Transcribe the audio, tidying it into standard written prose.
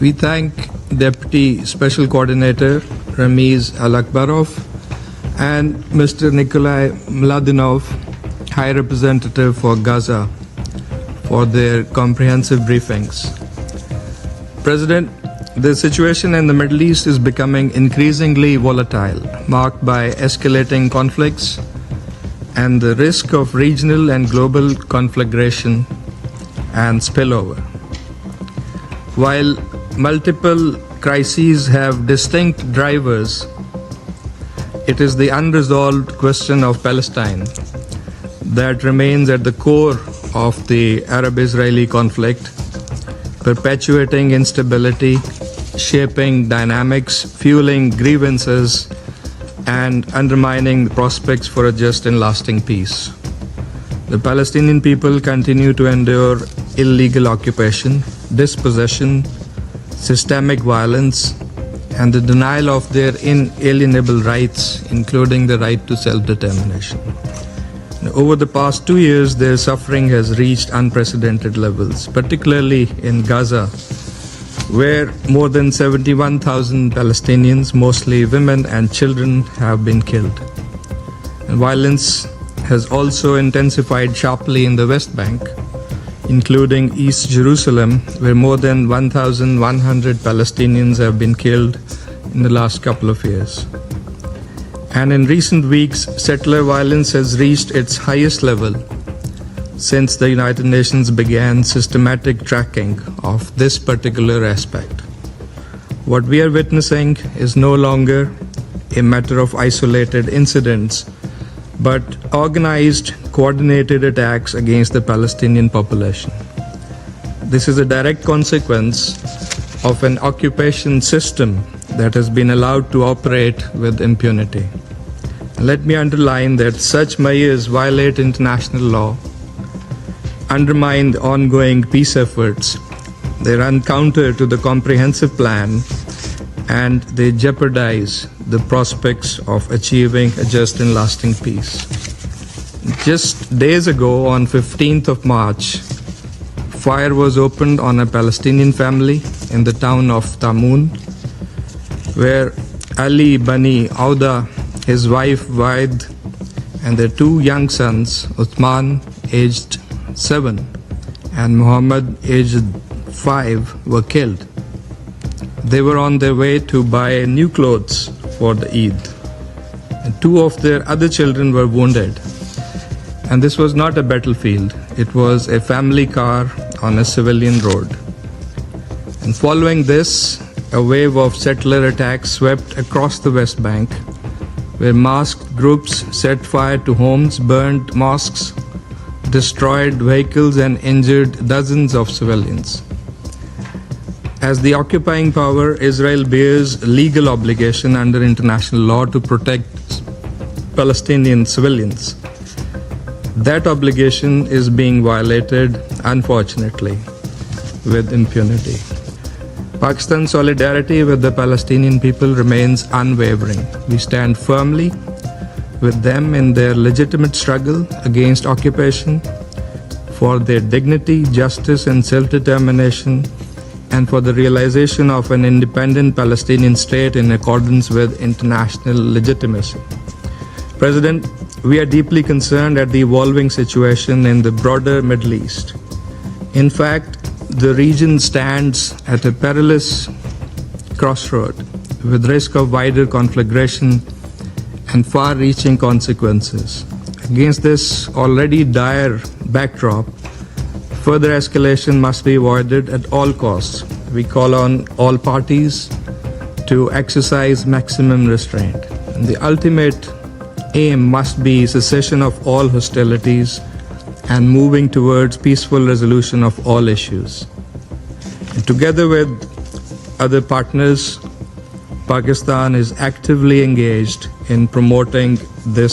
We thank Deputy Special Coordinator Ramiz Al-Akbarov and Mr. Nikolai Mladinov, High Representative for Gaza, for their comprehensive briefings. President, the situation in the Middle East is becoming increasingly volatile, marked by escalating conflicts and the risk of regional and global conflagration and spillover. While multiple crises have distinct drivers, it is the unresolved question of Palestine that remains at the core of the Arab-Israeli conflict, perpetuating instability, shaping dynamics, fueling grievances, and undermining the prospects for a just and lasting peace. The Palestinian people continue to endure illegal occupation, dispossession, systemic violence, and the denial of their inalienable rights, including the right to self-determination. Over the past 2 years, their suffering has reached unprecedented levels, particularly in Gaza, where more than 71,000 Palestinians, mostly women and children, have been killed. And violence has also intensified sharply in the West Bank, including East Jerusalem, where more than 1,100 Palestinians have been killed in the last couple of years. And in recent weeks, settler violence has reached its highest level since the United Nations began systematic tracking of this particular aspect. What we are witnessing is no longer a matter of isolated incidents, but organized, coordinated attacks against the Palestinian population. This is a direct consequence of an occupation system that has been allowed to operate with impunity. Let me underline that such measures violate international law, undermine the ongoing peace efforts, they run counter to the comprehensive plan, and they jeopardize the prospects of achieving a just and lasting peace. Just days ago, on 15th of March, fire was opened on a Palestinian family in the town of Tamun, where Ali Bani Auda, his wife Waid, and their 2 young sons, Uthman, aged 7, and Muhammad, aged 5, were killed. They were on their way to buy new clothes for the Eid, and 2 of their other children were wounded. And this was not a battlefield, it was a family car on a civilian road. And following this, a wave of settler attacks swept across the West Bank, where masked groups set fire to homes, burned mosques, destroyed vehicles, and injured dozens of civilians. As the occupying power, Israel bears legal obligation under international law to protect Palestinian civilians. That obligation is being violated, unfortunately, with impunity. Pakistan's solidarity with the Palestinian people remains unwavering. We stand firmly with them in their legitimate struggle against occupation, for their dignity, justice, and self-determination, and for the realization of an independent Palestinian state in accordance with international legitimacy. President, we are deeply concerned at the evolving situation in the broader Middle East. In fact, the region stands at a perilous crossroad with risk of wider conflagration and far-reaching consequences. Against this already dire backdrop, further escalation must be avoided at all costs. We call on all parties to exercise maximum restraint. And the ultimate aim must be cessation of all hostilities and moving towards peaceful resolution of all issues. And together with other partners, Pakistan is actively engaged in promoting this